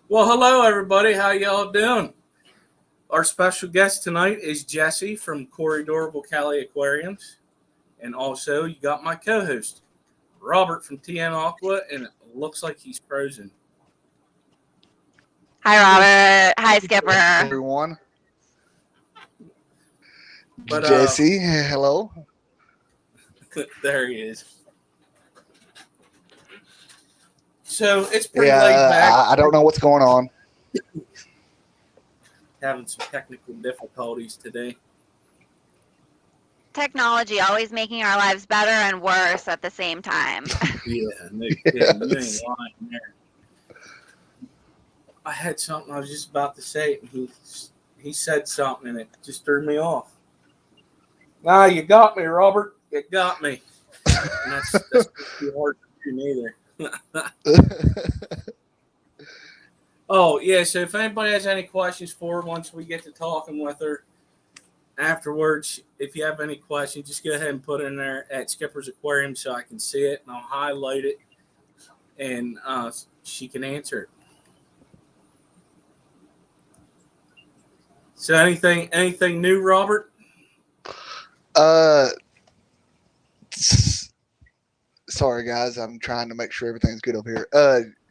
Well, hello everybody. How y'all doing? Our special guest tonight is Jesse from CorydorableCaliAquariums, and also you got my co-host Robert from TN Aqua, and it looks like he's frozen. Hi, Robert. Hi, Skipper. Everyone. But Jesse, hello. there he is. So it's pretty laid back. I don't know what's going on. Having some technical difficulties today. Technology always making our lives better and worse at the same time. Yeah, no kidding. You ain't lying there. I had something I was just about to say, and he said something, and it just threw me off. Nah, you got me, Robert. You got me. And that's too hard to do neither. Oh, yeah, so if anybody has any questions for her once we get to talking with her afterwards, if you have any questions, just go ahead and put it in there at Skipper's Aquarium so I can see it, and I'll highlight it, and she can answer it. So anything new, Robert? Sorry guys, I'm trying to make sure everything's good over here.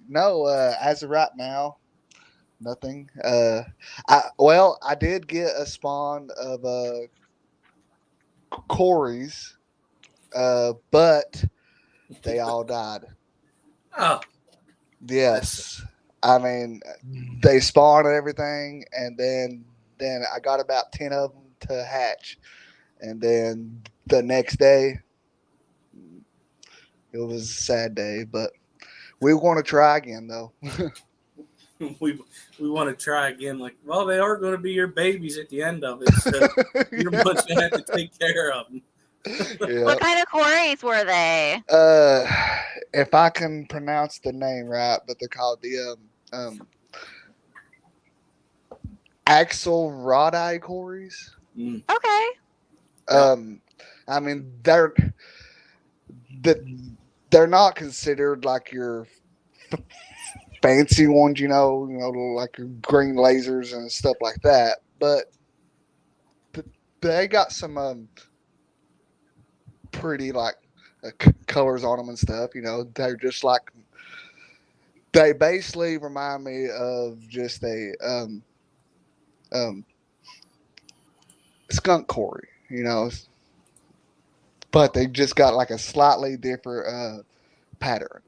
No, as of right now, nothing. I did get a spawn of Corys, but they all died. Oh, Yes. I mean, they spawned and everything, and then I got about 10 of them to hatch, and then the next day, it was a sad day, but we want to try again though. we want to try again. Like, well, they are going to be your babies at the end of it, so you're going to have to take care of them. Yeah. What kind of quarries were they? If I can pronounce the name right, but they're called the Axelrodi Corys. Okay. I mean they're not considered like your fancy ones, like your green lasers and stuff like that, but they got some pretty like colors on them and stuff. They're just like, they basically remind me of just a skunk cory, but they just got like a slightly different pattern.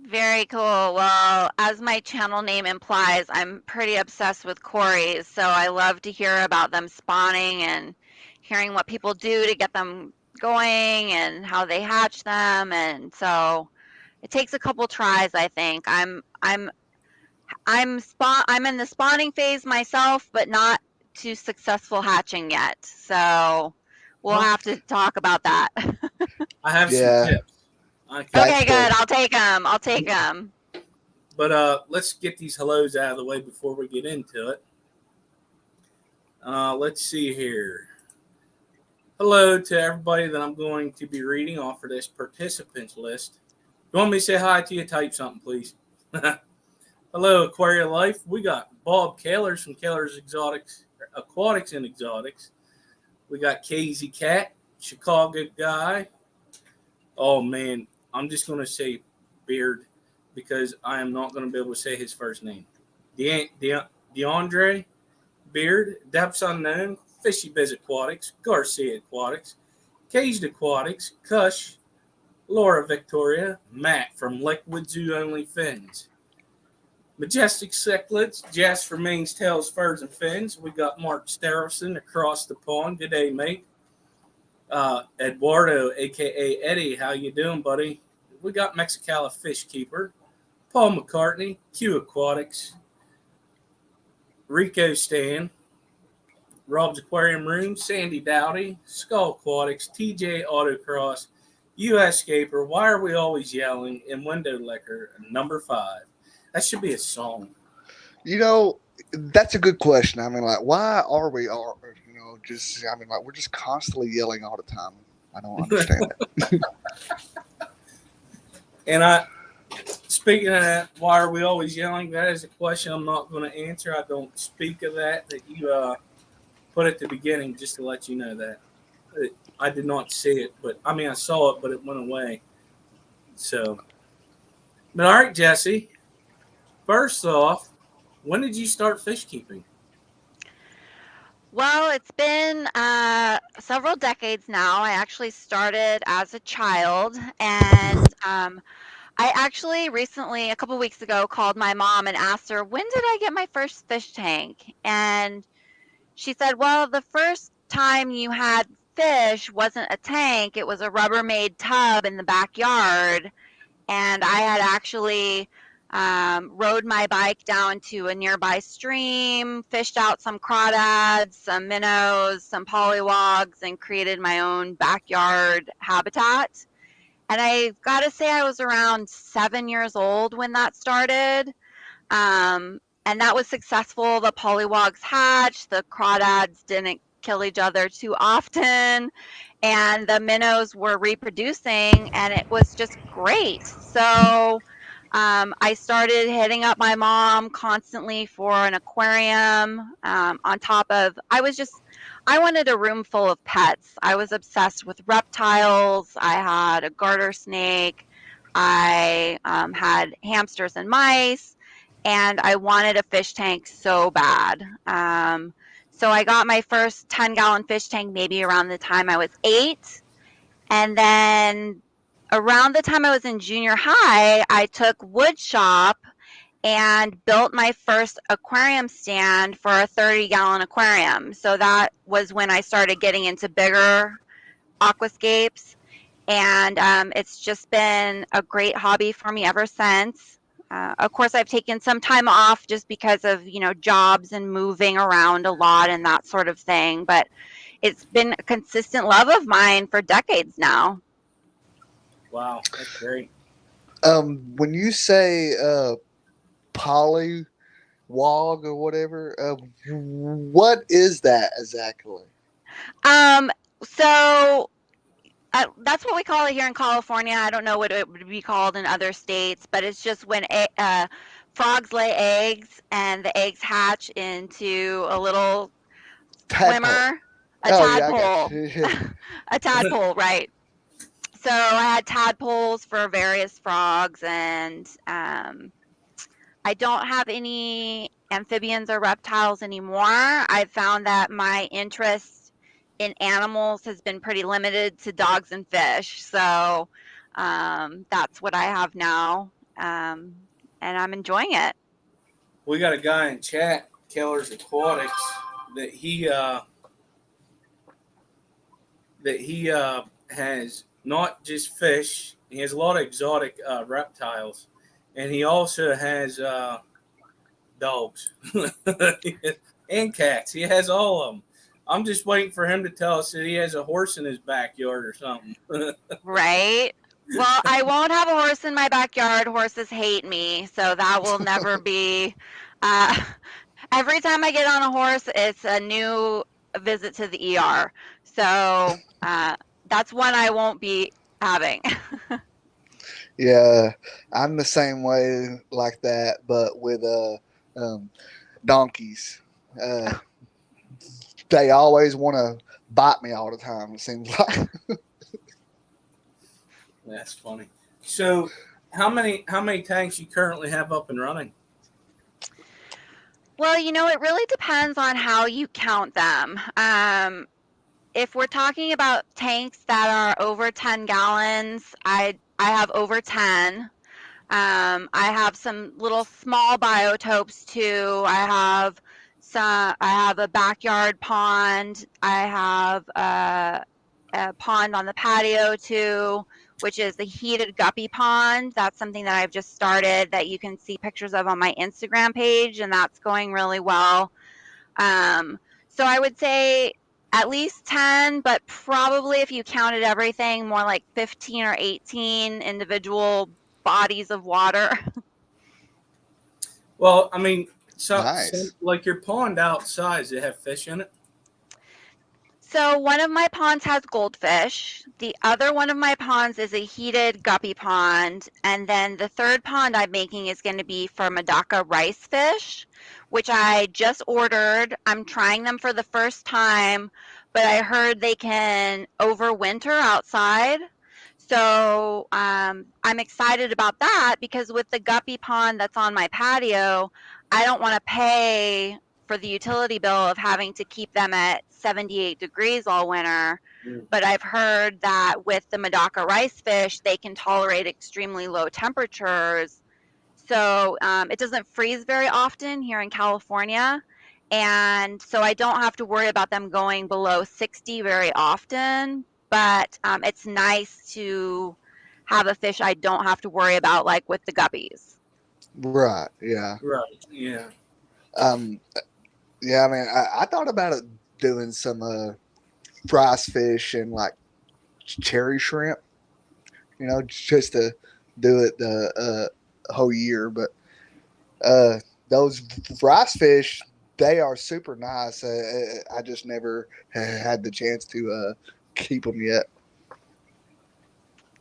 Very cool. Well, as my channel name implies, I'm pretty obsessed with quarries, so I love to hear about them spawning and hearing what people do to get them going and how they hatch them. And so it takes a couple tries, I think. I'm in the spawning phase myself, but not to successful hatching yet. So we'll have to talk about that. I have some tips. Okay, good. I'll take them. But let's get these hellos out of the way before we get into it. Let's see here. Hello to everybody that I'm going to be reading off of this participants list. If you want me to say hi to you, type something, please. Hello, Aquaria Life. We got Bob Kahlers from Kahlers Aquatics and Exotics. We got Casey Cat, Chicago guy. Oh, man. I'm just going to say Beard because I am not going to be able to say his first name. DeAndre Beard, Depths Unknown, Fishy Biz Aquatics, Garcia Aquatics, Caged Aquatics, Kush, Laura Victoria, Matt from Liquid Zoo Only Fins, Majestic Cichlids, Jasper Main's Tails, Furs, and Fins. We got Mark Sterrison across the pond. Good day, mate. Eduardo, a.k.a. Eddie, how you doing, buddy? We got Mexicala Fish Keeper, Paul McCartney, Q Aquatics, Rico Stan, Rob's Aquarium Room, Sandy Dowdy, Skull Aquatics, TJ Autocross, US Scaper, Why Are We Always Yelling, and Window Liquor, number 5. That should be a song. That's a good question. I mean, like, why are we all, we're just constantly yelling all the time. I don't understand that. And Speaking of that, why are we always yelling? That is a question I'm not going to answer. I don't speak of that you put at the beginning, just to let you know that. I did not see it, but I mean, I saw it, but it went away. So, but all right, Jesse. First off, when did you start fish keeping? Well, it's been several decades now. I actually started as a child, and I actually recently, a couple weeks ago, called my mom and asked her, when did I get my first fish tank? And she said, well, the first time you had fish wasn't a tank, it was a Rubbermaid tub in the backyard. And I had actually rode my bike down to a nearby stream, fished out some crawdads, some minnows, some pollywogs, and created my own backyard habitat. And I've got to say, I was around 7 years old when that started. And that was successful. The pollywogs hatched, the crawdads didn't kill each other too often, and the minnows were reproducing, and it was just great. So I started hitting up my mom constantly for an aquarium. On top of, I wanted a room full of pets. I was obsessed with reptiles. I had a garter snake. I had hamsters and mice, and I wanted a fish tank so bad. So I got my first 10-gallon fish tank maybe around the time I was 8. And then around the time I was in junior high, I took wood shop and built my first aquarium stand for a 30-gallon aquarium. So that was when I started getting into bigger aquascapes. And it's just been a great hobby for me ever since. Of course, I've taken some time off just because of, jobs and moving around a lot and that sort of thing. But it's been a consistent love of mine for decades now. Wow, that's great. When you say polywog or whatever, what is that exactly? So that's what we call it here in California. I don't know what it would be called in other states, but it's just when frogs lay eggs and the eggs hatch into a little Tadpole. swimmer, a Oh yeah, I got tadpole, you. a tadpole, right? So I had tadpoles for various frogs, and I don't have any amphibians or reptiles anymore. I've found that my interest in animals has been pretty limited to dogs and fish. So that's what I have now. And I'm enjoying it. We got a guy in chat, Keller's Aquatics, that he has not just fish. He has a lot of exotic reptiles, and he also has dogs and cats. He has all of them. I'm just waiting for him to tell us that he has a horse in his backyard or something. Right? Well, I won't have a horse in my backyard. Horses hate me, so that will never be. Uh, every time I get on a horse, it's a new visit to the ER. So that's one I won't be having. Yeah, I'm the same way like that, but with um, donkeys. Uh, they always want to bite me all the time. It seems like. That's funny. So, how many tanks you currently have up and running? Well, it really depends on how you count them. If we're talking about tanks that are over 10 gallons, I have over 10. I have some little small biotopes too. I have a backyard pond. I have a pond on the patio too, which is the heated guppy pond. That's something that I've just started that you can see pictures of on my Instagram page, and that's going really well. So I would say at least 10, but probably if you counted everything, more like 15 or 18 individual bodies of water. Well, I mean, so Nice. like your pond outside, does it have fish in it? So one of my ponds has goldfish. The other one of my ponds is a heated guppy pond. And then the third pond I'm making is going to be for Medaka rice fish, which I just ordered. I'm trying them for the first time, but I heard they can overwinter outside. So I'm excited about that because with the guppy pond that's on my patio, I don't want to pay for the utility bill of having to keep them at 78 degrees all winter. But I've heard that with the Medaka rice fish, they can tolerate extremely low temperatures. So it doesn't freeze very often here in California. And so I don't have to worry about them going below 60 very often. But it's nice to have a fish I don't have to worry about, like with the guppies. Right. Yeah. Right. Yeah. Yeah. I mean, I thought about it doing some rice fish and like cherry shrimp. You know, just to do it the whole year. But those rice fish, they are super nice. I just never had the chance to keep them yet.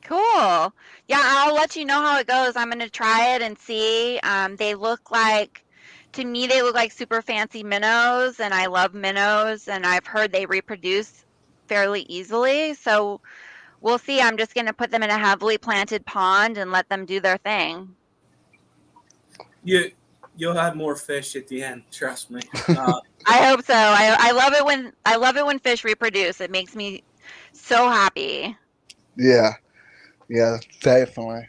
Cool. Yeah, I'll let you know how it goes. I'm going to try it and see. They look like, to me, they look like super fancy minnows, and I love minnows, and I've heard they reproduce fairly easily. So we'll see. I'm just going to put them in a heavily planted pond and let them do their thing. You'll have more fish at the end. Trust me. I hope so. I love it when fish reproduce. It makes me so happy. Yeah. Yeah, definitely.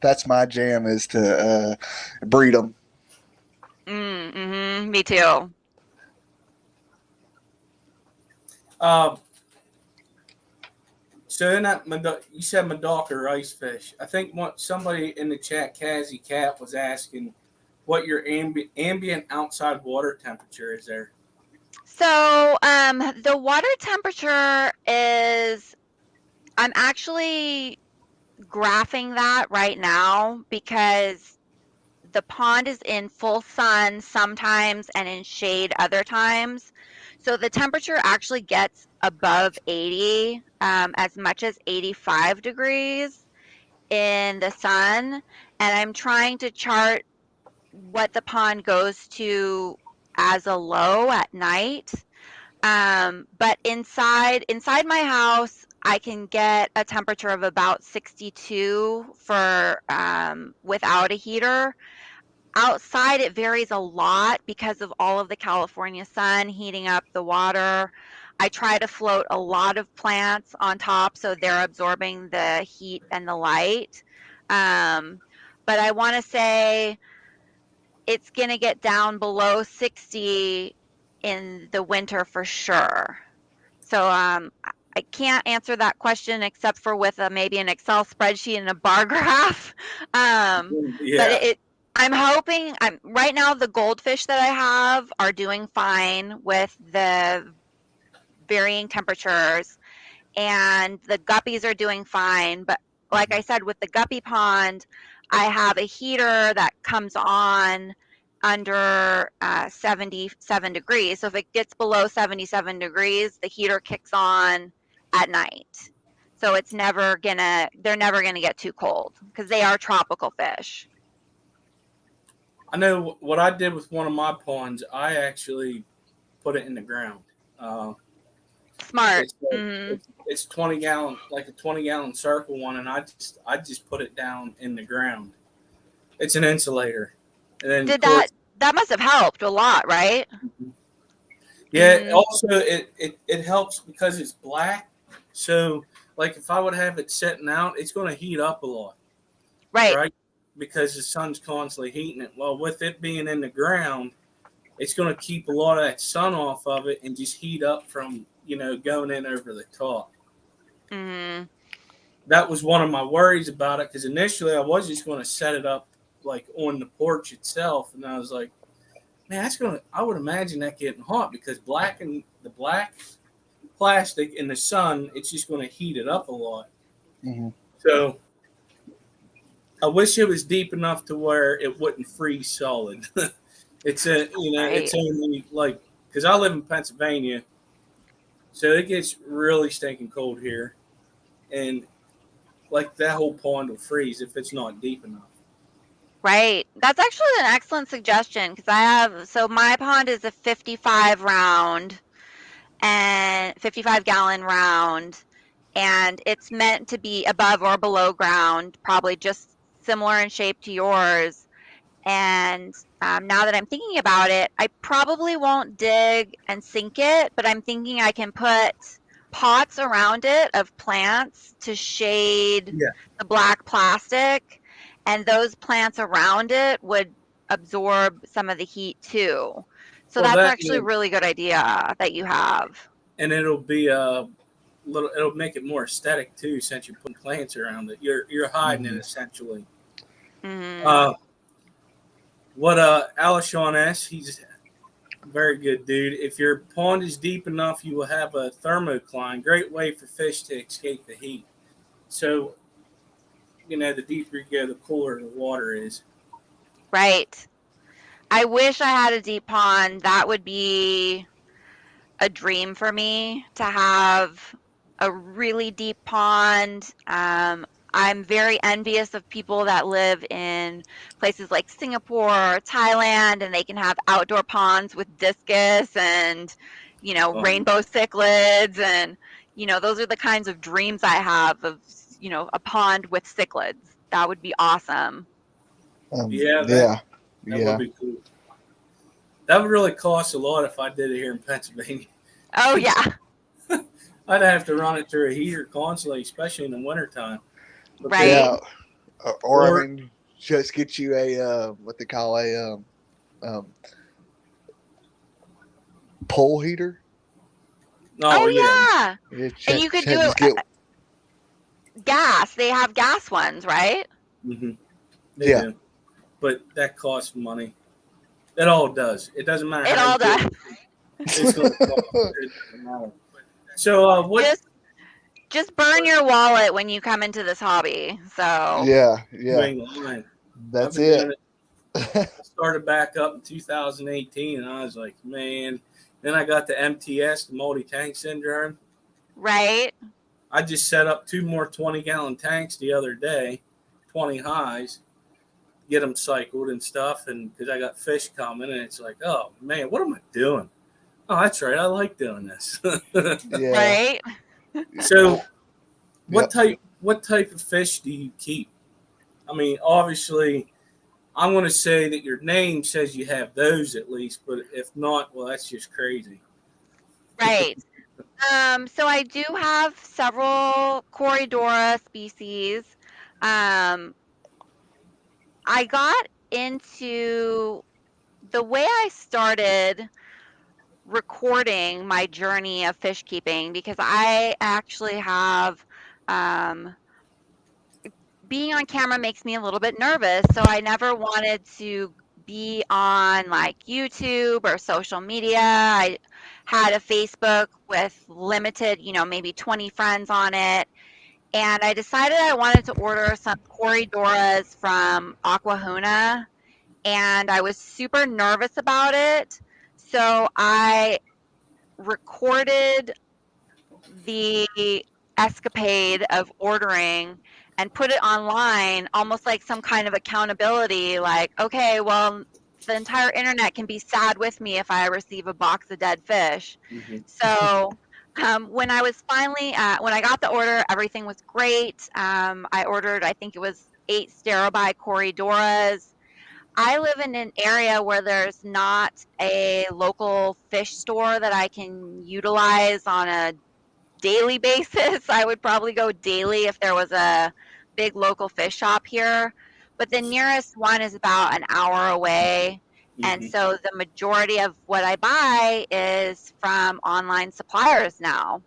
That's my jam, is to breed them. Me too. So in that, you said Medaka rice fish. I think somebody in the chat, Kazzy Cat, was asking what your ambient outside water temperature is there. So the water temperature is, I'm actually graphing that right now because the pond is in full sun sometimes and in shade other times. So the temperature actually gets above 80, as much as 85 degrees in the sun. And I'm trying to chart what the pond goes to as a low at night. But inside my house, I can get a temperature of about 62 for without a heater. Outside, it varies a lot because of all of the California sun heating up the water. I try to float a lot of plants on top so they're absorbing the heat and the light. But I want to say it's going to get down below 60 in the winter for sure. So I can't answer that question except for with maybe an Excel spreadsheet and a bar graph. Yeah. But I'm hoping, right now the goldfish that I have are doing fine with the varying temperatures, and the guppies are doing fine. But like I said, with the guppy pond, I have a heater that comes on under 77 degrees. So if it gets below 77 degrees, the heater kicks on at night. So they're never gonna get too cold because they are tropical fish. I know what I did with one of my ponds. I actually put it in the ground. Smart. It's 20-gallon, like a 20-gallon circle one, and I just put it down in the ground. It's an insulator. And then that must have helped a lot, right? Yeah. Also, it helps because it's black. So, like, if I would have it setting out, it's going to heat up a lot. Right. Because the sun's constantly heating it. Well, with it being in the ground, it's going to keep a lot of that sun off of it and just heat up from, going in over the top. That was one of my worries about it, because initially I was just going to set it up like on the porch itself, and I was like, man, I would imagine that getting hot, because the black plastic in the sun, it's just going to heat it up a lot. So I wish it was deep enough to where it wouldn't freeze solid. It's only like because I live in Pennsylvania, so it gets really stinking cold here, and like that whole pond will freeze if it's not deep enough. Right. That's actually an excellent suggestion because my pond is a 55 round and 55 gallon round, and it's meant to be above or below ground, probably just similar in shape to yours. And now that I'm thinking about it, I probably won't dig and sink it, but I'm thinking I can put pots around it of plants to shade Yeah. the black plastic, and those plants around it would absorb some of the heat too. So Well, that's that actually a really good idea that you have. and it'll be a little. It'll make it more aesthetic too, since you're putting plants around it. You're hiding it essentially. Mhm. What Alishon S. He's a very good dude. If your pond is deep enough, you will have a thermocline. Great way for fish to escape the heat. So the deeper you go, the cooler the water is. Right. I wish I had a deep pond. That would be a dream for me to have a really deep pond. I'm very envious of people that live in places like Singapore or Thailand, and they can have outdoor ponds with discus and, rainbow cichlids. And, those are the kinds of dreams I have of, a pond with cichlids. That would be awesome. Yeah, that would be cool. That would really cost a lot if I did it here in Pennsylvania. Oh, yeah. I'd have to run it through a heater constantly, especially in the wintertime. Right. Yeah, or I mean, just get you a what they call a pole heater. Oh, yeah. And you could do it gas. They have gas ones, right? Mm-hmm. They do. But that costs money. It all does. It doesn't matter It how all you does. do it. It's going to cost. It doesn't matter. So what? Just burn your wallet when you come into this hobby. So yeah, You ain't lying. that's I've been it. doing I started back up in 2018, and I was like, man. Then I got the MTS, the multi-tank syndrome. Right. I just set up 2 more 20-gallon tanks the other day, 20 highs, get them cycled and stuff, and because I got fish coming, and it's like, oh man, what am I doing? Oh, that's right, I like doing this. Right. So, what type of fish do you keep? I mean, obviously, I'm going to say that your name says you have those at least, but if not, well, that's just crazy. Right. So I do have several Corydora species. I got into the way I started recording my journey of fish keeping because I actually have being on camera makes me a little bit nervous, so I never wanted to be on like YouTube or social media. I had a Facebook with limited, maybe 20 friends on it, and I decided I wanted to order some Corydoras from Aquahuna, and I was super nervous about it. So I recorded the escapade of ordering and put it online, almost like some kind of accountability, like, okay, well, the entire internet can be sad with me if I receive a box of dead fish. Mm-hmm. So when I was finally, when I got the order, everything was great. I ordered, I think it was 8 Sterilby Corydoras. I live in an area where there's not a local fish store that I can utilize on a daily basis. I would probably go daily if there was a big local fish shop here, but the nearest one is about an hour away. And so the majority of what I buy is from online suppliers now.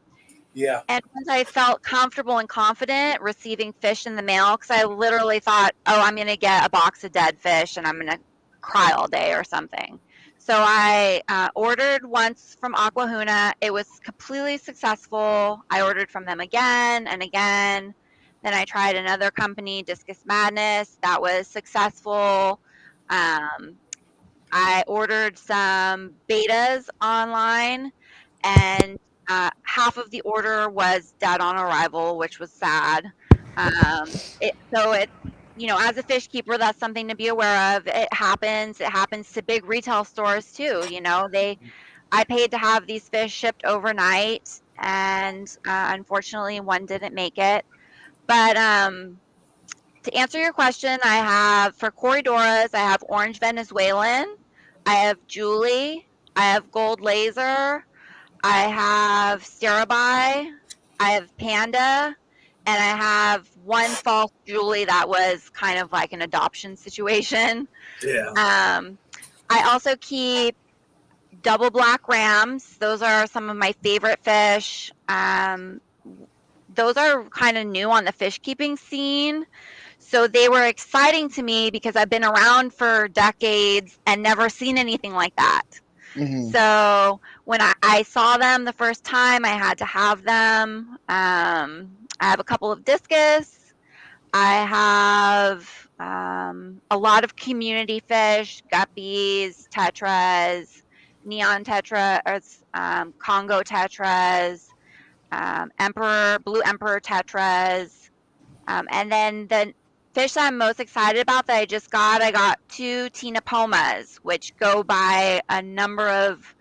Yeah. And once I felt comfortable and confident receiving fish in the mail, because I literally thought, oh, I'm going to get a box of dead fish and I'm going to cry all day or something. So I ordered once from Aquahuna. It was completely successful. I ordered from them again and again. Then I tried another company, Discus Madness. That was successful. I ordered some betas online, and half of the order was dead on arrival, which was sad. So it, as a fish keeper, that's something to be aware of. It happens. It happens to big retail stores too. I paid to have these fish shipped overnight, and unfortunately, one didn't make it. But to answer your question, I have for Corydoras, I have orange Venezuelan, I have Julie, I have gold laser, I have Starabai, I have Panda, and I have one false Julie that was kind of like an adoption situation. Yeah. I also keep double black rams. Those are some of my favorite fish. Those are kind of new on the fish keeping scene. So they were exciting to me because I've been around for decades and never seen anything like that. Mm-hmm. So when I saw them the first time, I had to have them. I have a couple of discus. I have a lot of community fish, guppies, tetras, neon tetras, Congo tetras, blue emperor tetras. And then the fish that I'm most excited about that I got 2 tinapomas, which go by a number of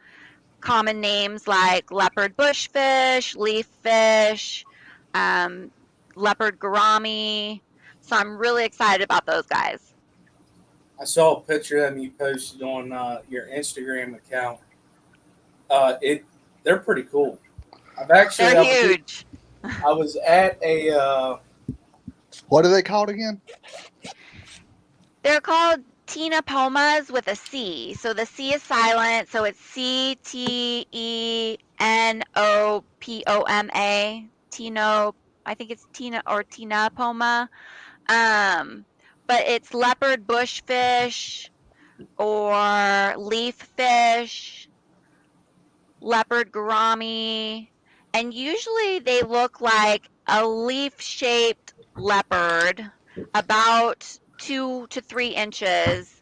common names like leopard bushfish, leaf fish, leopard gourami. So I'm really excited about those guys. I saw a picture of them you posted on your Instagram account. They're pretty cool. They're huge. I was at a What are they called again? They're called tinapomas with a C. So the C is silent. So it's Ctenopoma. Tino, I think it's Tina or tinapoma. But it's leopard bushfish or leaf fish, leopard gourami, and usually they look like a leaf-shaped leopard, about 2 to 3 inches.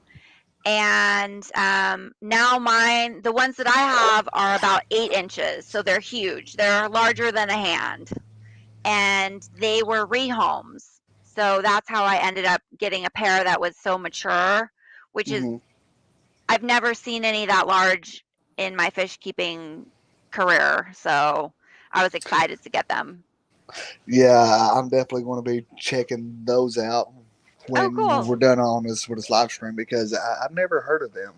And now the ones that I have are about 8 inches, so they're huge. They're larger than a hand, and they were rehomes. So that's how I ended up getting a pair that was so mature, which is, Mm-hmm. I've never seen any that large in my fish keeping career. So I was excited to get them. Yeah, I'm definitely going to be checking those out Oh, when cool. we're done on this with this live stream because I've never heard of them.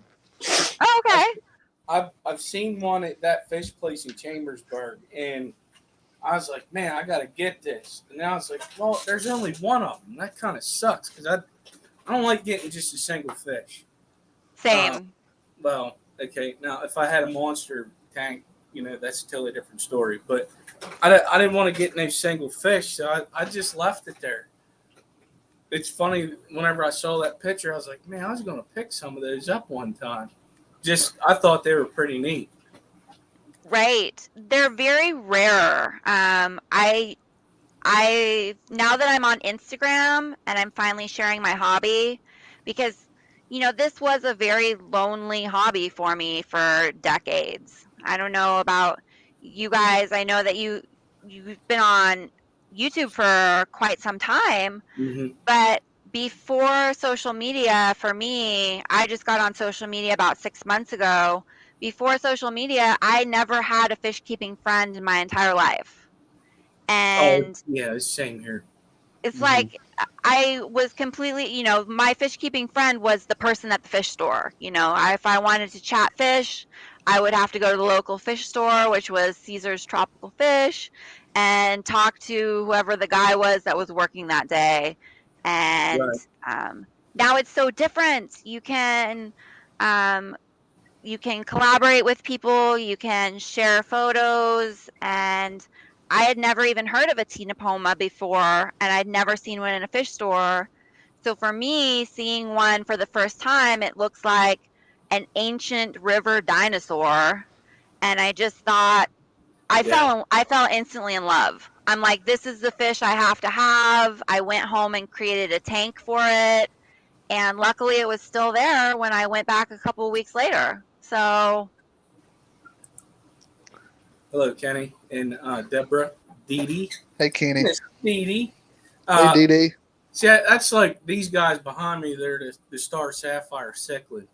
Oh, okay. I've seen one at that fish place in Chambersburg, and I was like, man, I got to get this. And now it's like, well, there's only one of them. That kind of sucks because I don't like getting just a single fish. Same. Well, okay. Now, if I had a monster tank, that's a totally different story. But I didn't want to get no single fish, so I just left it there. It's funny, whenever I saw that picture, I was like, man, I was going to pick some of those up one time. I thought they were pretty neat. Right. They're very rare. I now that I'm on Instagram and I'm finally sharing my hobby, because this was a very lonely hobby for me for decades. I don't know about you guys. I know that you've been on YouTube for quite some time, Mm-hmm. but before social media, for me, I just got on social media about 6 months ago. Before social media, I never had a fish keeping friend in my entire life. And yeah, same here. it's Mm-hmm. like I was completely, my fish keeping friend was the person at the fish store. If I wanted to chat fish, I would have to go to the local fish store, which was Caesar's Tropical Fish, and talk to whoever the guy was that was working that day. And now it's so different. You can collaborate with people, you can share photos, and I had never even heard of a tinapoma before, and I'd never seen one in a fish store. So for me, seeing one for the first time, it looks like an ancient river dinosaur, and I just thought I fell instantly in love. I'm like, this is the fish I have to have. I went home and created a tank for it, And luckily it was still there when I went back a couple weeks later. So Hello, Kenny and Deborah, Dee Dee. Hey, Kenny. Miss Dee Dee. Hey, Dee Dee. See, that's like these guys behind me. They're the Star Sapphire Cichlid.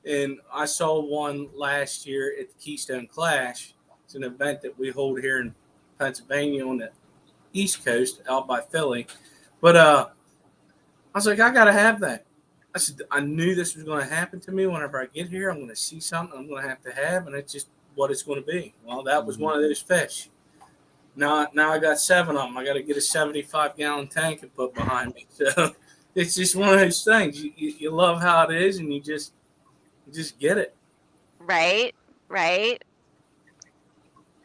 And I saw one last year at the Keystone Clash. It's an event that we hold here in Pennsylvania on the East Coast, out by Philly. But I was like, I gotta have that. I said, I knew this was going to happen to me. Whenever I get here, I'm going to see something I'm going to have, and it's just what it's going to be. Well, that was one of those fish. Now I got 7 of them. I got to get a 75-gallon tank and put behind me. So it's just one of those things. You love how it is, and you just get it. right.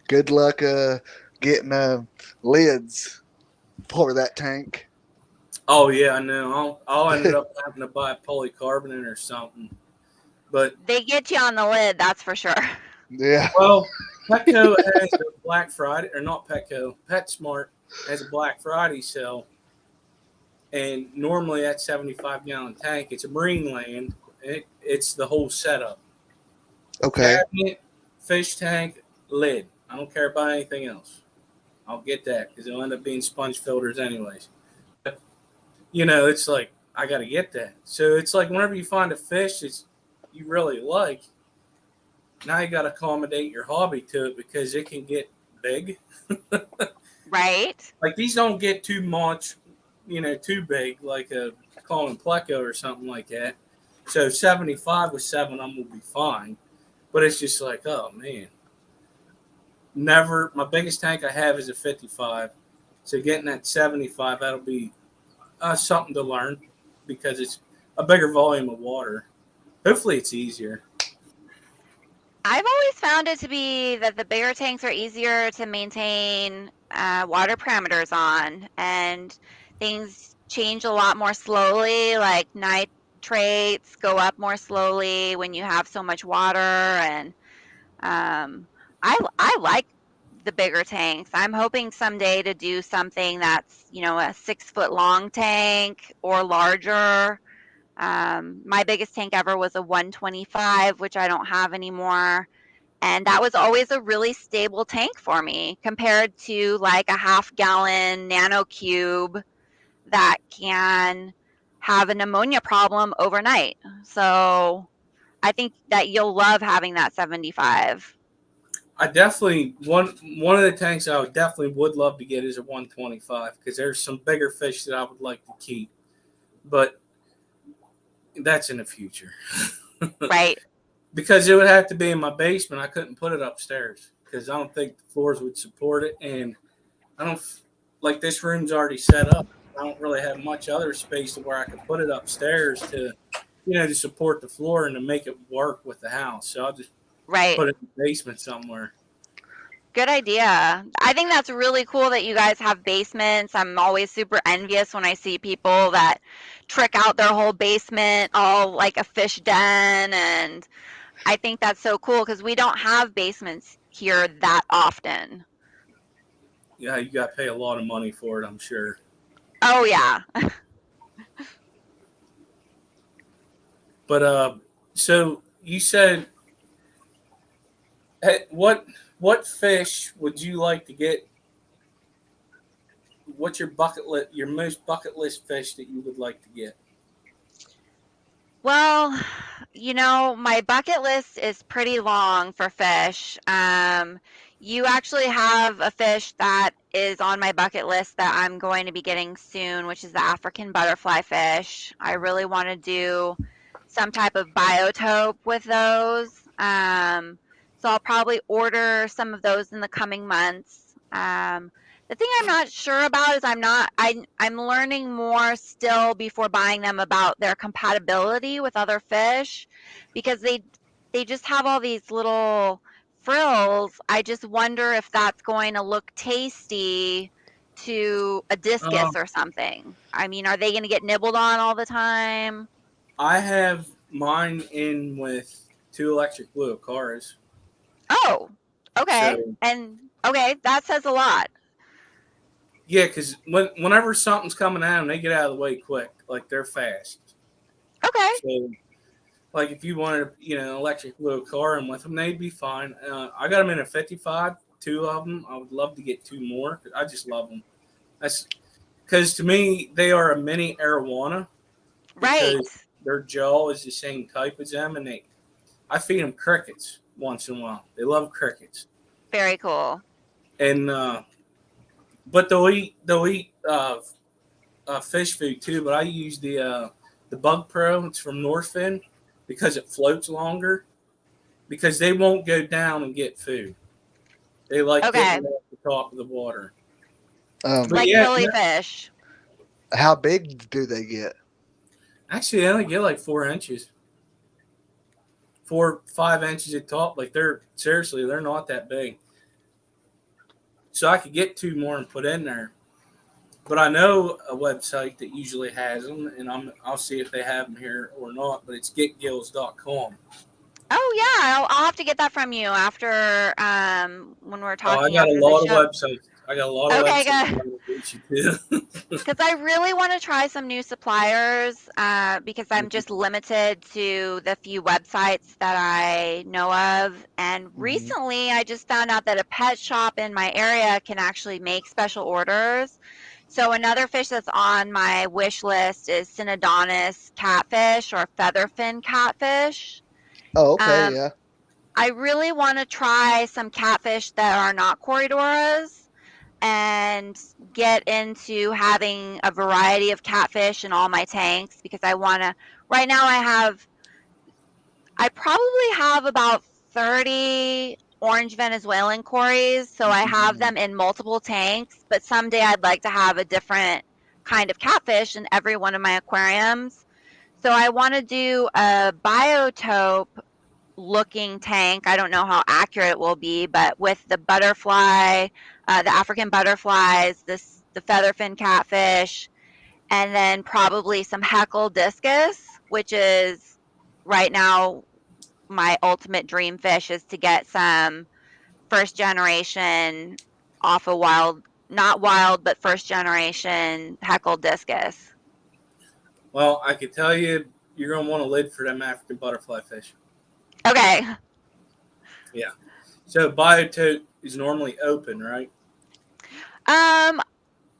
Good luck getting lids for that tank. Oh yeah, I know. I'll end up having to buy polycarbonate or something. But They get you on the lid, that's for sure. Yeah. well, Petco has a Black Friday, or not Petco, PetSmart has a Black Friday sale, and normally that 75-gallon tank, it's a marine land. It's the whole setup. Okay. Cabinet, fish tank, lid. I don't care about anything else. I'll get that because it'll end up being sponge filters anyways. But, it's like I got to get that. So it's like whenever you find a fish that you really like, now you got to accommodate your hobby to it because it can get big. Right. Like these don't get too much, too big like a common pleco or something like that. So 75 with 7 of them will be fine. But it's just like, oh man. My biggest tank I have is a 55. So getting that 75, that'll be something to learn because it's a bigger volume of water. Hopefully it's easier. I've always found it to be that the bigger tanks are easier to maintain water parameters on, and things change a lot more slowly, like nitrates go up more slowly when you have so much water. And I like the bigger tanks. I'm hoping someday to do something that's, a 6-foot long tank or larger. My biggest tank ever was a 125, which I don't have anymore. And that was always a really stable tank for me compared to like a half-gallon nano cube that can have an ammonia problem overnight. So I think that you'll love having that 75. I definitely one of the tanks I would love to get is a 125 because there's some bigger fish that I would like to keep, but that's in the future. Right. Because it would have to be in my basement. I couldn't put it upstairs because I don't think the floors would support it, and I don't like this room's already set up. I don't really have much other space to where I could put it upstairs to support the floor and to make it work with the house. So I'll just Right. put it in the basement somewhere. Good idea. I think that's really cool that you guys have basements. I'm always super envious when I see people that trick out their whole basement all like a fish den. And I think that's so cool because we don't have basements here that often. Yeah, you got to pay a lot of money for it, I'm sure. Oh, yeah. But so you said, hey, what fish would you like to get? What's your most bucket list fish that you would like to get? Well, my bucket list is pretty long for fish. You actually have a fish that is on my bucket list that I'm going to be getting soon, which is the African butterfly fish. I really want to do some type of biotope with those. So I'll probably order some of those in the coming months. The thing I'm not sure about is I'm learning more still before buying them about their compatibility with other fish, because they just have all these little frills. I just wonder if that's going to look tasty to a discus or something. I mean, are they going to get nibbled on all the time? I have mine in with 2 electric blue Acaras. Oh, okay. So And okay, that says a lot. yeah, because whenever something's coming at them, they get out of the way quick. Like they're fast. Okay. So, like if you wanted, an electric blue aquarium with them, they'd be fine. I got them in a 55, 2 of them. I would love to get 2 more. I just love them. That's because to me they are a mini arowana Right. because their jaw is the same type as them, and I feed them crickets once in a while. They love crickets, Very cool. and but they'll eat fish food too. But I use the Bug Pro. It's from Northfin because it floats longer. Because they won't go down and get food. They like Okay. getting off the top of the water. But Like yeah, killifish. How big do they get? actually, they only get like 4 inches, 4, 5 inches at top. Like they're not that big. So I could get 2 more and put in there. But I know a website that usually has them, and I'll see if they have them here or not. But it's getgills.com. Oh yeah, I'll have to get that from you after when we're I talking got a after the lot of show. websites. I got a lot of Okay, websites good. I will reach you to. Because I really want to try some new suppliers because I'm just limited to the few websites that I know of. And recently, I just found out that a pet shop in my area can actually make special orders. So another fish that's on my wish list is Synodontis catfish or featherfin catfish. Oh, okay, Um, yeah. I really want to try some catfish that are not Corydoras and get into having a variety of catfish in all my tanks because I want to. Right now, I probably have about 30 orange Venezuelan Corys, so I have them in multiple tanks. But someday I'd like to have a different kind of catfish in every one of my aquariums. So I want to do a biotope looking tank. I don't know how accurate it will be, but with the butterfly, the African butterflies, the featherfin catfish, and then probably some Heckle discus, which is right now my ultimate dream fish is to get some first generation off a wild, not wild, but first generation Heckle discus. Well, I can tell you, you're gonna want a lid for them African butterfly fish. Okay. Yeah. So biotope is normally open, right? Um,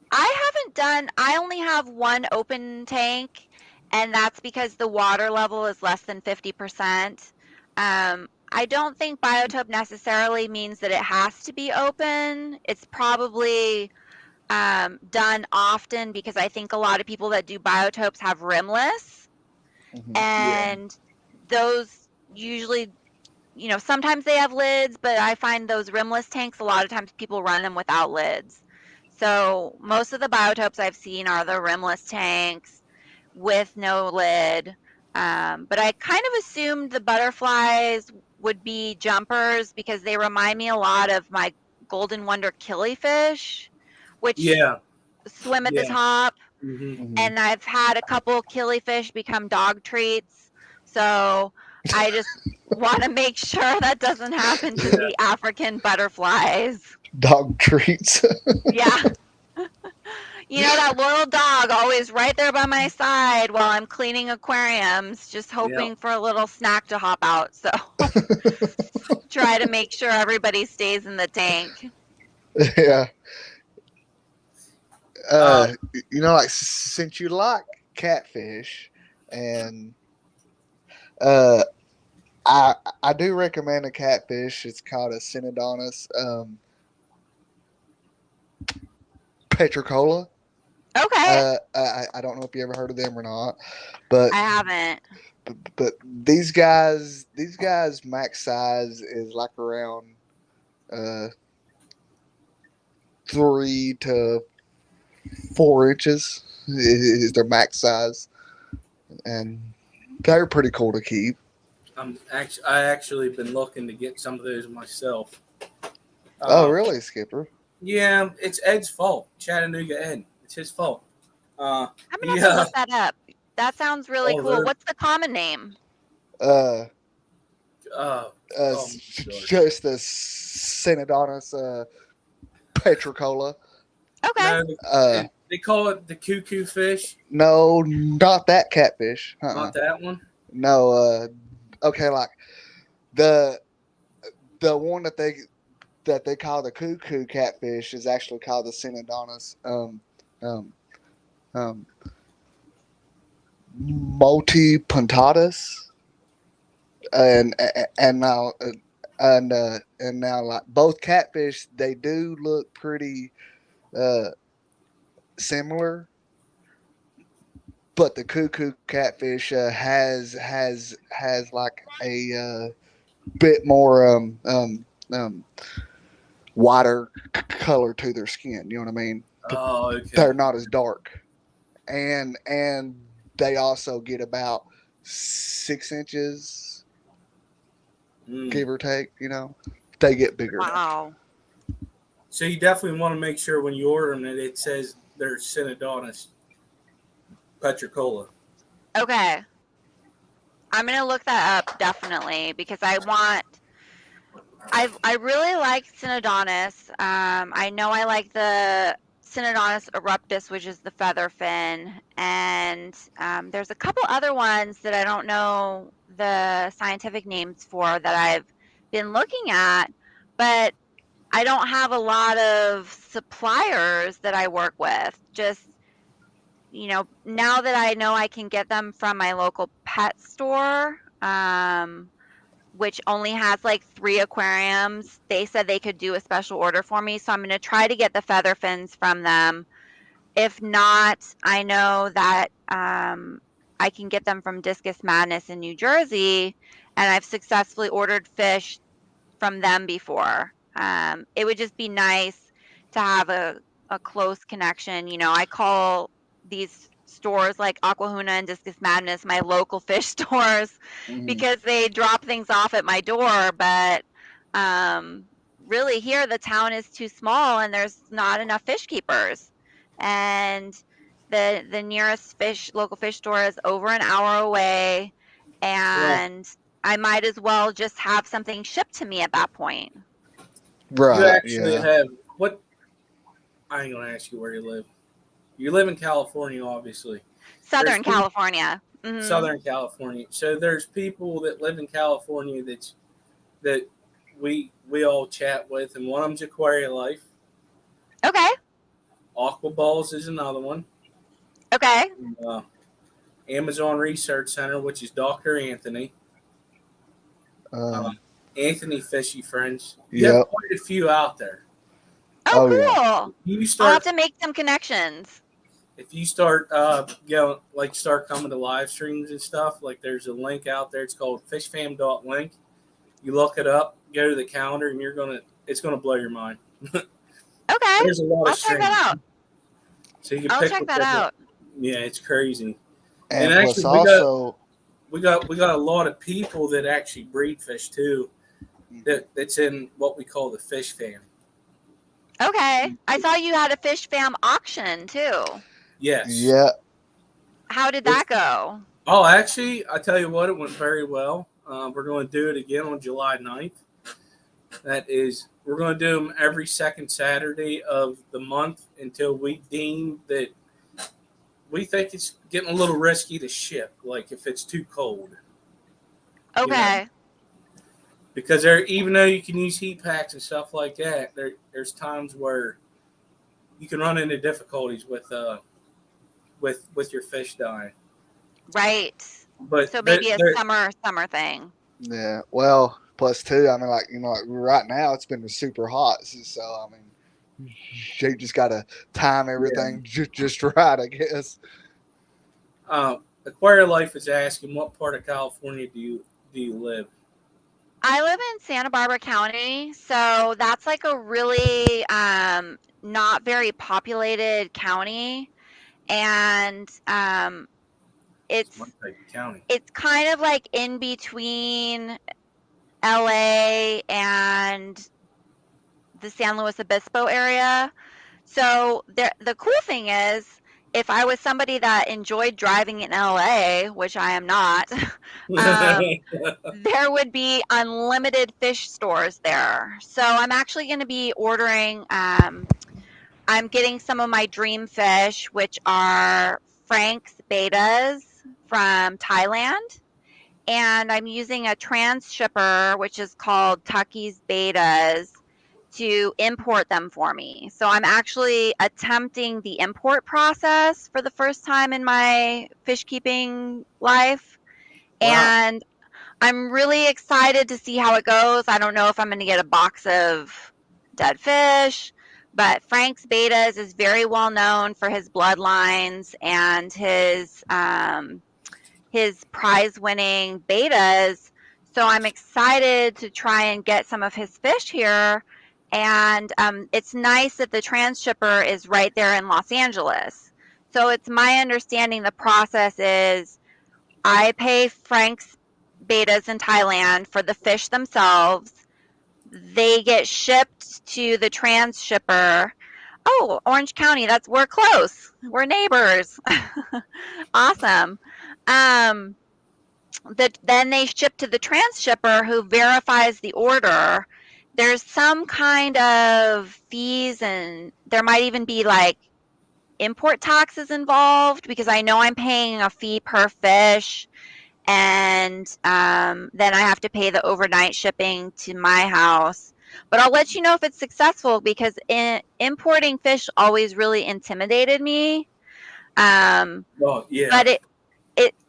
I only have one open tank, and that's because the water level is less than 50%. I don't think biotope necessarily means that it has to be open. It's probably done often because I think a lot of people that do biotopes have rimless, Yeah. and those usually, sometimes they have lids, but I find those rimless tanks, a lot of times people run them without lids. So most of the biotopes I've seen are the rimless tanks with no lid. But I kind of assumed the butterflies would be jumpers because they remind me a lot of my Golden Wonder killifish, which Yeah. swim at the Yeah. top. Mm-hmm. And I've had a couple killifish become dog treats. So I just want to make sure that doesn't happen to the African butterflies. Dog treats. Yeah. That loyal dog always right there by my side while I'm cleaning aquariums, just Yeah. hoping for a little snack to hop out. So try to make sure everybody stays in the tank. Yeah. Um, Like since you like catfish, and uh, I do recommend a catfish. It's called a Synodontis petricola. Okay. I don't know if you ever heard of them or not, but I haven't. but these guys max size is like around 3 to 4 inches is their max size, and they're pretty cool to keep. I actually been looking to get some of those myself. Oh, really, Skipper? Yeah, it's Ed's fault. Chattanooga Ed. It's his fault. I'm gonna have to look that up. That sounds really Oh, cool. they're- What's the common name? Uh, oh my gosh. just the Synodontis petricola. Okay. No, they call it the cuckoo fish. No, not that catfish. Not that one. No. Okay, like the one that they call the cuckoo catfish is actually called the Synodonus um, um, multipuntatus, and now and now like both catfish, they do look pretty uh, similar, but the cuckoo catfish has like a bit more whiter color to their skin. You know what I mean? Oh, okay. They're not as dark, and they also get about 6 inches, give or take. You know, they get bigger. Wow. So you definitely want to make sure when you order them that it says they're Synodonus petricola. Okay. I'm gonna look that up definitely because I really like Synodonus. I know I like the Synodonus eruptus, which is the feather fin, and there's a couple other ones that I don't know the scientific names for that I've been looking at, but I don't have a lot of suppliers that I work with. Just, now that I know I can get them from my local pet store, which only has like 3 aquariums, they said they could do a special order for me. So I'm going to try to get the feather fins from them. If not, I know that I can get them from Discus Madness in New Jersey, and I've successfully ordered fish from them before. It would just be nice to have a close connection. I call these stores like Aquahuna and Discus Madness my local fish stores because they drop things off at my door. But really here, the town is too small and there's not enough fish keepers. And the nearest local fish store is over an hour away. And I might as well just have something shipped to me at that point. Right. You actually Yeah. have what? I ain't gonna ask you where you live. You live in California, obviously. Southern California. Mm-hmm. Southern California. So there's people that live in California that we all chat with, and one of them's Aquaria Life. Okay. Aqua Balls is another one. Okay. Amazon Research Center, which is Dr. Anthony. Anthony Fishy Friends. You have quite a few out there. Oh, cool. Yeah. I'll have to make some connections. If you start start coming to live streams and stuff, like there's a link out there. It's called fishfam.link. You look it up, go to the calendar, and it's gonna blow your mind. Okay. There's a lot I'll of streams. check that out. So you can I'll check that out. Yeah, it's crazy. And actually, plus we got a lot of people that actually breed fish too. That's in what we call the fish fam. Okay. I saw you had a fish fam auction too. Yes. Yeah. How did that go? Oh, actually, I tell you what, it went very well. We're going to do it again on July 9th. We're going to do them every second Saturday of the month until we deem that we think it's getting a little risky to ship, like if it's too cold. Okay. Because even though you can use heat packs and stuff like that, there's times where you can run into difficulties with your fish dying. Right. But so maybe a summer thing. Yeah. Well, plus too, I mean, like right now it's been super hot, so I mean, you just gotta time everything just right, I guess. Aquaria Life is asking, what part of California do you live? I live in Santa Barbara County, so that's like a really not very populated county, and it's kind of like in between LA and the San Luis Obispo area. So the cool thing is, if I was somebody that enjoyed driving in LA, which I am not, there would be unlimited fish stores there. So I'm actually going to be ordering I'm getting some of my dream fish, which are Frank's betas from Thailand. And I'm using a transshipper, which is called Tucky's Betas, to import them for me. So I'm actually attempting the import process for the first time in my fish keeping life. Wow. And I'm really excited to see how it goes. I don't know if I'm going to get a box of dead fish, but Frank's Betas is very well known for his bloodlines and his prize-winning betas. So I'm excited to try and get some of his fish here. And it's nice that the transshipper is right there in Los Angeles. So it's my understanding the process is I pay Frank's betas in Thailand for the fish themselves. They get shipped to the transshipper. Oh, Orange County, we're close. We're neighbors. Awesome. Then they ship to the transshipper who verifies the order. There's some kind of fees, and there might even be like import taxes involved because I know I'm paying a fee per fish, and then I have to pay the overnight shipping to my house. But I'll let you know if it's successful because importing fish always really intimidated me. Oh, yeah. But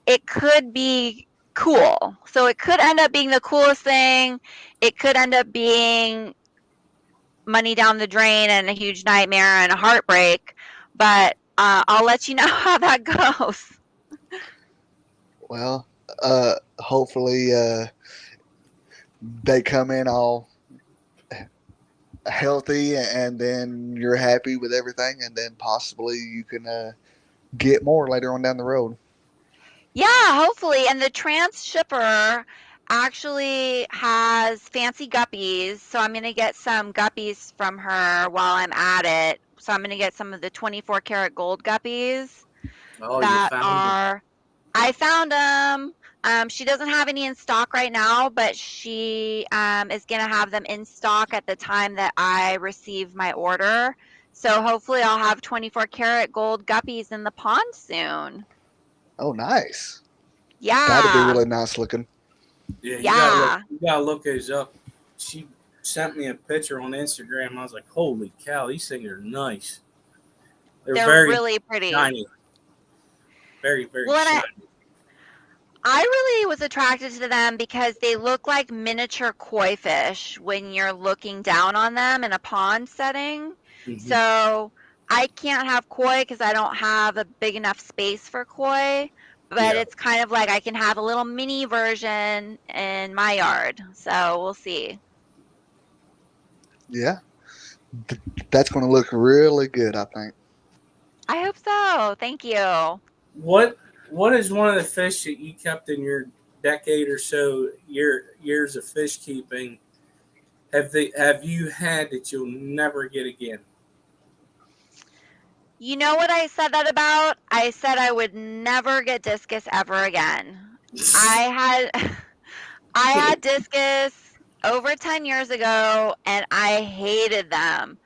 it could be cool. So it could end up being the coolest thing. It could end up being money down the drain and a huge nightmare and a heartbreak. But I'll let you know how that goes. Well, hopefully they come in all healthy, and then you're happy with everything, and then possibly you can get more later on down the road. Yeah, hopefully. And the transshipper actually has fancy guppies. So I'm going to get some guppies from her while I'm at it. So I'm going to get some of the 24 karat gold guppies Oh, you that found them. are, I found them. She doesn't have any in stock right now, but she is going to have them in stock at the time that I receive my order. So hopefully I'll have 24 karat gold guppies in the pond soon. Oh, nice. That'd be Yeah. really nice looking. Yeah, Yeah. you gotta look those up. She sent me a picture on Instagram. I was like, holy cow, these things are nice. They're They're very really pretty. shiny. Very, very Well, and shiny. I really was attracted to them because they look like miniature koi fish when you're looking down on them in a pond setting. Mhm. So I can't have koi because I don't have a big enough space for koi. But Yeah. it's kind of like I can have a little mini version in my yard. So we'll see. Yeah, that's going to look really good, I think. I hope so. Thank you. What is one of the fish that you kept in your decade or so years of fish keeping have you had that you'll never get again? You know what I said that about? I said I would never get discus ever again. I had I had discus over 10 years ago and I hated them.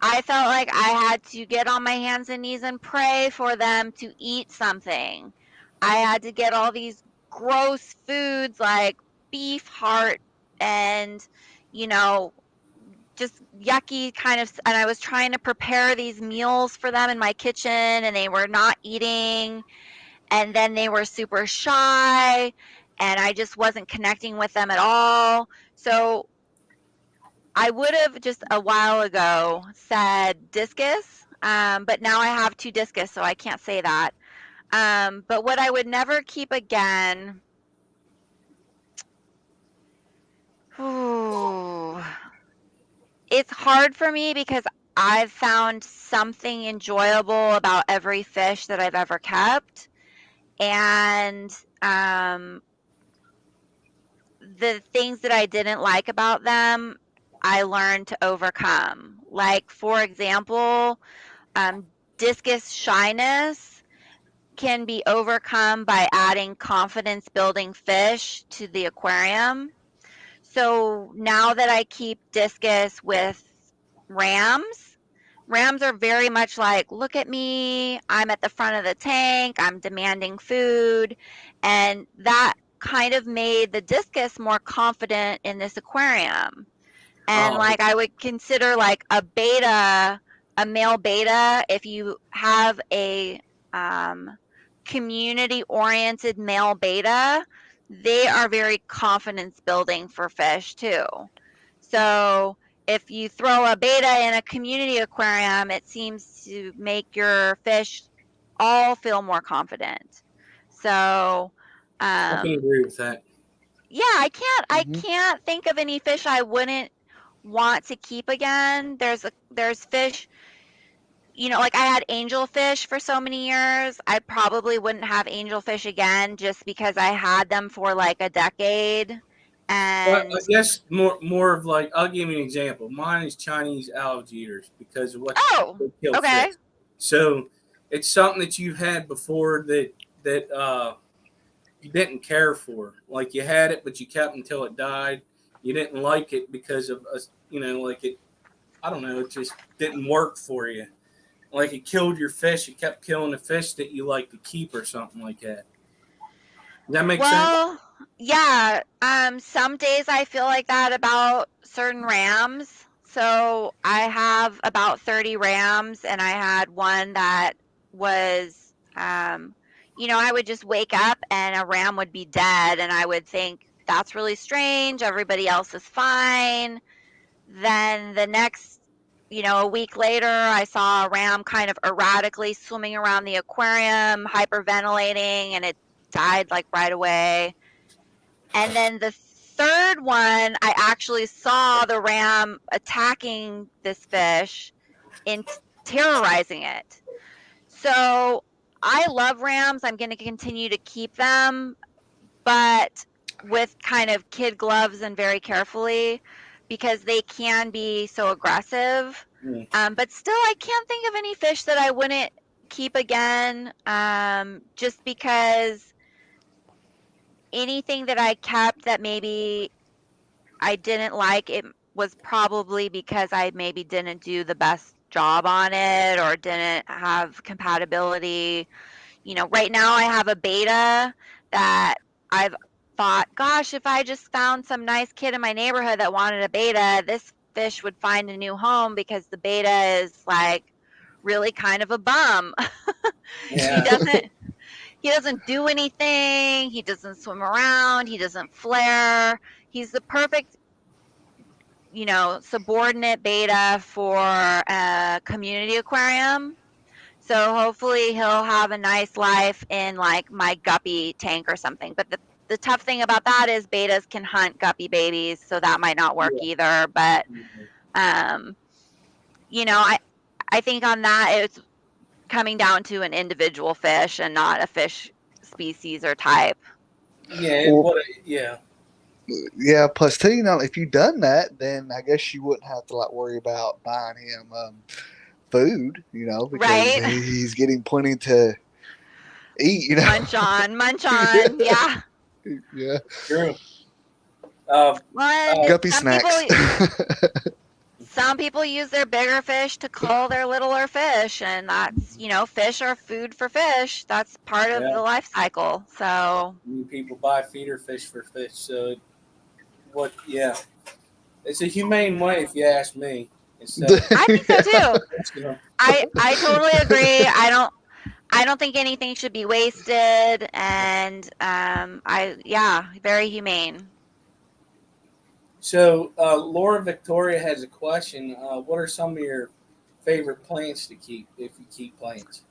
I felt like I had to get on my hands and knees and pray for them to eat something. I had to get all these gross foods like beef heart and, you know, just yucky kind of, and I was trying to prepare these meals for them in my kitchen and they were not eating, and then they were super shy and I just wasn't connecting with them at all. So I would have just a while ago said discus, but now I have two discus, so I can't say that. But what I would never keep again, ooh, it's hard for me because I've found something enjoyable about every fish that I've ever kept. And the things that I didn't like about them, I learned to overcome. Like, for example, discus shyness can be overcome by adding confidence building fish to the aquarium. So now that I keep discus with rams, Rams are very much like, look at me, I'm at the front of the tank, I'm demanding food. And that kind of made the discus more confident in this aquarium. And Oh, like I would consider like a male beta, if you have a community oriented male beta, they are very confidence building for fish too. So if you throw a beta in a community aquarium, it seems to make your fish all feel more confident. So I can agree with that. yeah, I Mhm. can't think of any fish I wouldn't want to keep again. There's fish, like I had angelfish for so many years. I probably wouldn't have angelfish again just because I had them for like a decade. Well, I And guess more of like, I'll give you an example. Mine is Chinese alligators because of what oh, they kill okay. fish. So it's something that you've had before that you didn't care for. Like you had it, but you kept until it died. You didn't like it because of us, like it. I don't know. It just didn't work for you. Like it killed your fish. It kept killing the fish that you like to keep or something like that. Does that make sense? Well, yeah, some days I feel like that about certain rams. So I have about 30 rams, and I had one that was, I would just wake up and a ram would be dead, and I would think, that's really strange. Everybody else is fine. Then the next, a week later, I saw a ram kind of erratically swimming around the aquarium, hyperventilating, and it died like right away. And then the third one, I actually saw the ram attacking this fish and terrorizing it. So I love rams. I'm going to continue to keep them, but with kind of kid gloves and very carefully because they can be so aggressive. Mm. But still, I can't think of any fish that I wouldn't keep again, just because anything that I kept that maybe I didn't like, it was probably because I maybe didn't do the best job on it or didn't have compatibility. Right now I have a beta that I've thought, gosh, if I just found some nice kid in my neighborhood that wanted a beta, this fish would find a new home because the beta is like really kind of a bum. He Yeah. doesn't he doesn't do anything, he doesn't swim around, he doesn't flare. He's the perfect, subordinate beta for a community aquarium. So hopefully he'll have a nice life in like my guppy tank or something. But the tough thing about that is betas can hunt guppy babies, so that might not work either. But um, I think on that it's coming down to an individual fish and not a fish species or type. Yeah. Well, What? Yeah. yeah. Plus, too, if you done that, then I guess you wouldn't have to like worry about buying him food, because Right? he's getting plenty to eat. Munch on, munch on. Yeah. Yeah. True. Uh, Well, and Guppy snacks. some people use their bigger fish to cull their littler fish, and that's, fish are food for fish. That's part of yeah. the life cycle. So People buy feeder fish for fish. So what? Yeah. It's a humane way, if you ask me. Instead of, I think so too. you know. I totally agree. I don't think anything should be wasted, and very humane. So Laura Victoria has a question. What are some of your favorite plants to keep if you keep plants?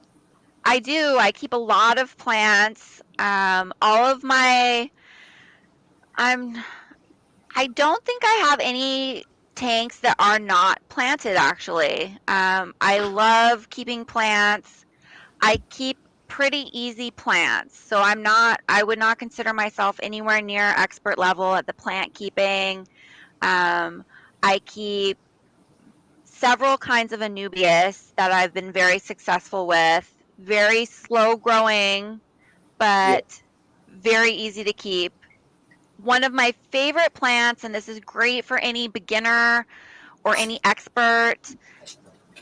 I do. I keep a lot of plants. All of my I'm I don't think I have any tanks that are not planted actually. I love keeping plants. I keep pretty easy plants. So I would not consider myself anywhere near expert level at the plant keeping. Um, I keep several kinds of Anubias that I've been very successful with, very slow growing, Yeah. but very easy to keep. One of my favorite plants, and this is great for any beginner or any expert,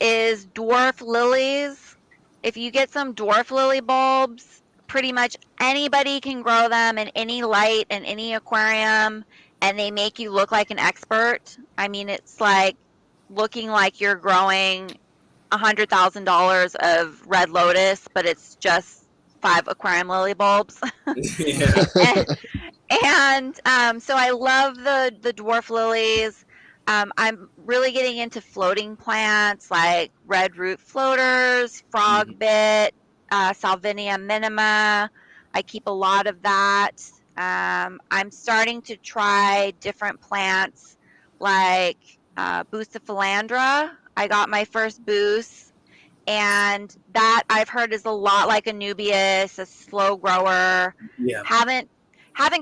is dwarf lilies. If you get some dwarf lily bulbs, pretty much anybody can grow them in any light and any aquarium, and they make you look like an expert. I mean, it's like looking like you're growing $100,000 of red lotus, but it's just 5 aquarium lily bulbs. Yeah. So I love the dwarf lilies. I'm really getting into floating plants like red root floaters, frog bit, Salvinia minima. I keep a lot of that. I'm starting to try different plants like Bucephalandra. I got my first boost, and that I've heard is a lot like Anubias, a slow grower. Yeah. Haven't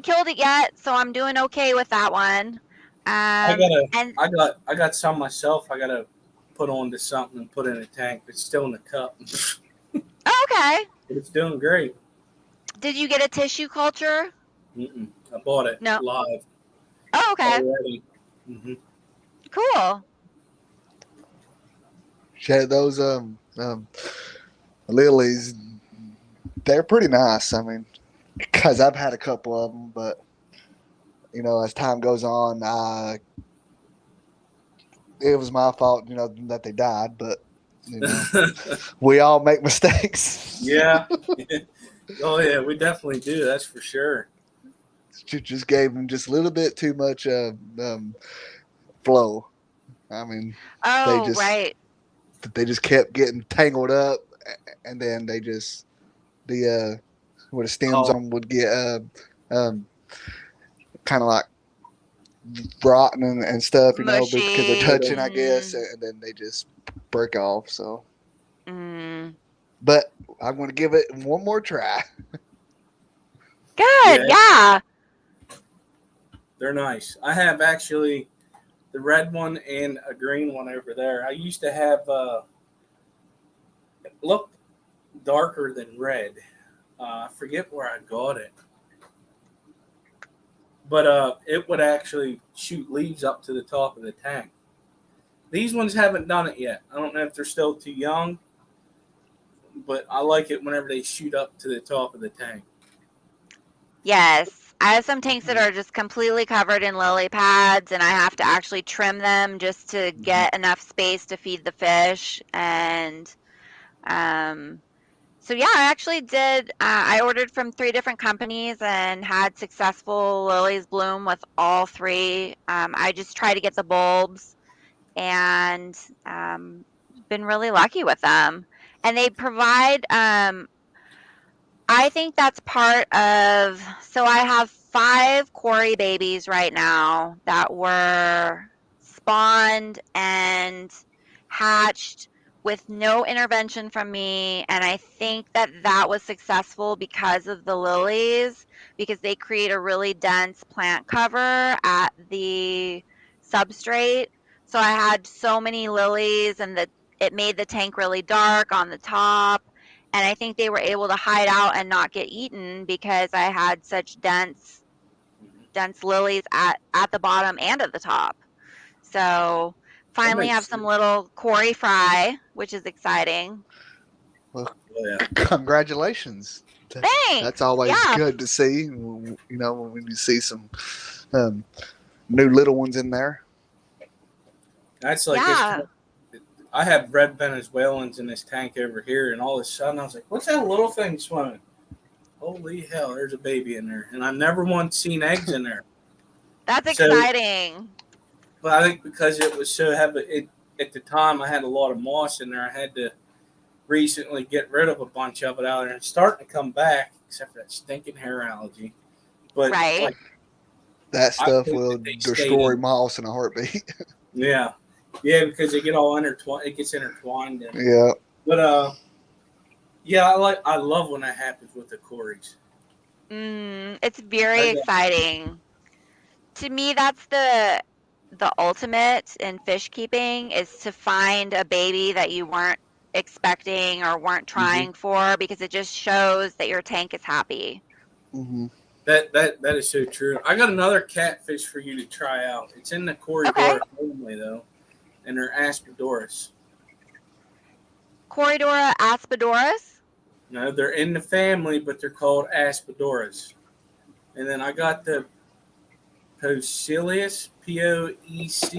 killed it yet, so I'm doing okay with that one. I And got some myself. I gotta put onto something and put in a tank. It's still in the cup. okay. But it's doing great. Did you get a tissue culture? I bought it No. live Oh, okay. already. Cool. Yeah, those lilies, they're pretty nice. I mean, because I've had a couple of them, but you know, as time goes on, it was my fault, you know, that they died. But you know, we all make mistakes. Yeah. Oh yeah, we definitely do. That's for sure. Just gave them just a little bit too much flow. I mean, Oh, right. they just kept getting tangled up, and then they just where the stems on would get kind of like rotten and stuff, you know, because they're touching, I guess, and then they just break off. So, but I'm going to give it one more try. Good, yeah. They're nice. I have actually the red one and a green one over there. I used to have it looked darker than red. I forget where I got it. But it would actually shoot leaves up to the top of the tank. These ones haven't done it yet. I don't know if they're still too young, but I like it whenever they shoot up to the top of the tank. Yes. I have some tanks that are just completely covered in lily pads, and I have to actually trim them just to get enough space to feed the fish. And so, yeah, I actually did. I ordered from 3 different companies and had successful lilies bloom with all 3. I just try to get the bulbs, and been really lucky with them. And they provide I think that's part of, so I have 5 Cory babies right now that were spawned and hatched with no intervention from me. And I think that was successful because of the lilies, because they create a really dense plant cover at the substrate. So I had so many lilies, and it made the tank really dark on the top. And I think they were able to hide out and not get eaten because I had such dense lilies at the bottom and at the top. So finally have some little Cory fry, which is exciting. Well, congratulations. Thanks. That's always good to see, you know, when you see some new little ones in there. That's like I have red Venezuelans in this tank over here, and all of a sudden I was like, what's that little thing swimming? Holy hell, there's a baby in there. And I've never once seen eggs in there. That's exciting. But I think because it was so heavy, at the time I had a lot of moss in there. I had to recently get rid of a bunch of it out there. It's starting to come back, except for that stinking hair allergy. But like, that stuff will destroy moss in a heartbeat. Yeah. Yeah, because they get all intertwined. It gets intertwined. Yeah. But I love when that happens with the Corys. It's very exciting. To me, that's the ultimate in fish keeping, is to find a baby that you weren't expecting or weren't trying for, because it just shows that your tank is happy. That is so true. I got another catfish for you to try out. It's in the Corydora family though, and they're Aspidoras. Corydora aspidoras? No, they're in the family, but they're called aspidoras. And then I got the Poecilus, Poecilus.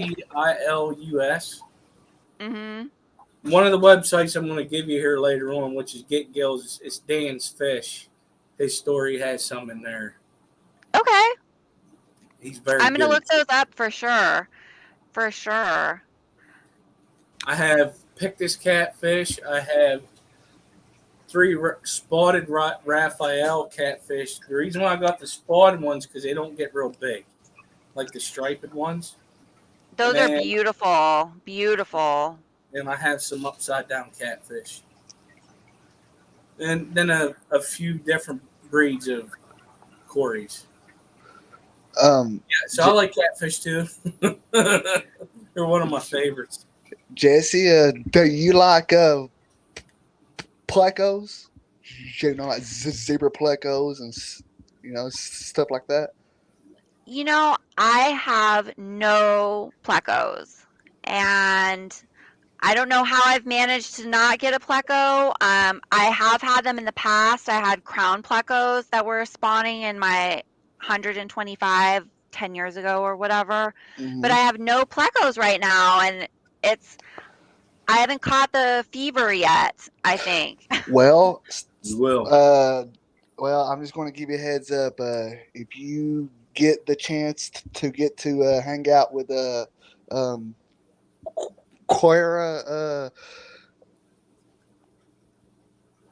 Mm-hmm. One of the websites I'm going to give you here later on, which is Get Gills, it's Dan's Fish. His story has some in there. Okay. He's very I'm good. going to look those up for sure. For sure. I have Pictus catfish. I have 3 spotted Raphael catfish. The reason why I got the spotted ones because they don't get real big, like the striped ones. Those are beautiful. Beautiful. And I have some upside down catfish. And then a few different breeds of Corys. Yeah, so I like catfish too. They're one of my favorites. Jesse, do you like plecos? You know, like zebra plecos and stuff like that. You know, I have no plecos, and I don't know how I've managed to not get a pleco. I have had them in the past. I had crown plecos that were spawning in my 125 10 years ago or whatever, but I have no plecos right now, and I haven't caught the fever yet, I think. Well, You will. Well, I'm just going to give you a heads up. If you get the chance to get to hang out with Quora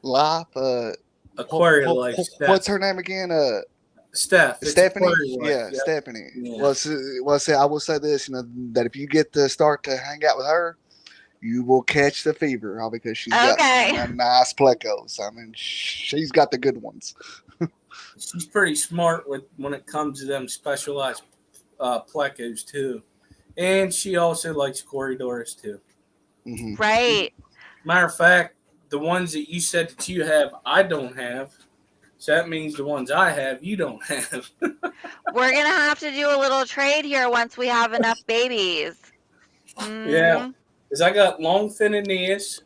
Life, Aquarium what's her name again? Stephanie. Yeah, Stephanie. Yeah. I will say this, that if you get to start to hang out with her, you will catch the fever, all because she's got some nice plecos. I mean, she's got the good ones. She's pretty smart when it comes to them specialized plecos too, and she also likes Corydoras too. Mm-hmm. Right. Matter of fact, the ones that you said that you have, I don't have. So that means the ones I have, you don't have. We're going to have to do a little trade here once we have enough babies. Mm-hmm. Yeah. Because I got longfin Aeneas,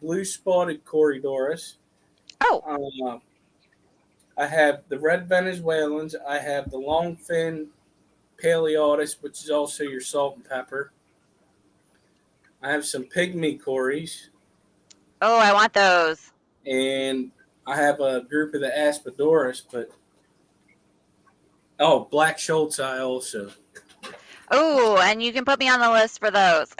blue spotted Corydoras. Oh. I have the red Venezuelans. I have the longfin Paleotis, which is also your salt and pepper. I have some pygmy Corys. Oh, I want those. And I have a group of the Aspidoras, but Black Schultz I also. Oh, and you can put me on the list for those.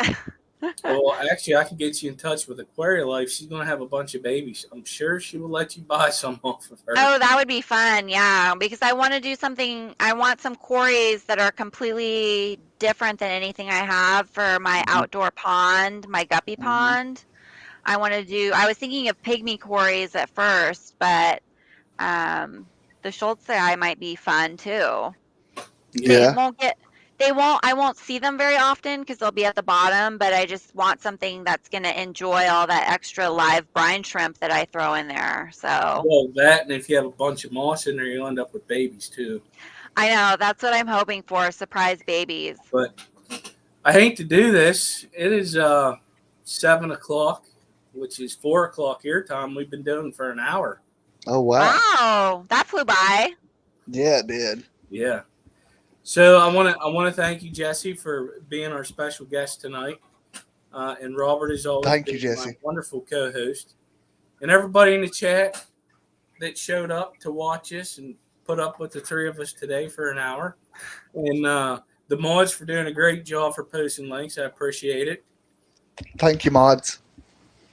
Well, actually, I can get you in touch with Aquarialife. She's going to have a bunch of babies. I'm sure she will let you buy some off of her. Oh, that would be fun, yeah, because I want to do something. I want some Corys that are completely different than anything I have for my outdoor pond, my guppy pond. I was thinking of pygmy Corys at first, but the Schultz might be fun too. Yeah. I won't see them very often because they'll be at the bottom, but I just want something that's going to enjoy all that extra live brine shrimp that I throw in there. So well, that, and if you have a bunch of moss in there, you'll end up with babies too. I know, that's what I'm hoping for, surprise babies. But I hate to do this. It is 7 o'clock, which is 4 o'clock your time. We've been doing for an hour. Oh, wow. Wow, that flew by. Yeah, it did. Yeah. So I want to thank you, Jesse, for being our special guest tonight. And Robert is always thank you, Jesse. My wonderful co-host. And everybody in the chat that showed up to watch us and put up with the 3 of us today for an hour. And the mods for doing a great job for posting links. I appreciate it. Thank you, mods.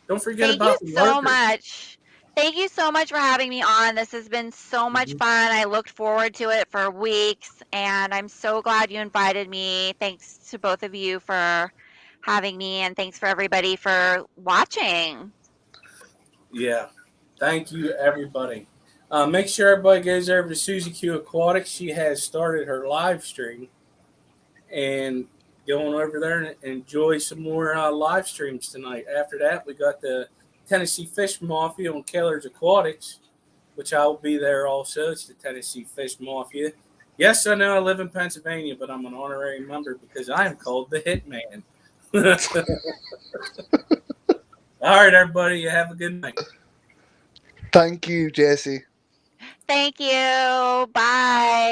Don't forget Thank you so much. Thank you so much for having me on. This has been so much fun. I looked forward to it for weeks, and I'm so glad you invited me. Thanks to both of you for having me, and thanks for everybody for watching. Yeah. Thank you, everybody. Make sure everybody goes over to Susie Q Aquatics. She has started her live stream, and going over there and enjoy some more live streams tonight. After that, we got the Tennessee Fish Mafia on Keller's Aquatics, which I will be there also. It's the Tennessee Fish Mafia. Yes, I know I live in Pennsylvania, but I'm an honorary member because I am called the Hitman. All right, everybody. You have a good night. Thank you, Jesse. Thank you. Bye.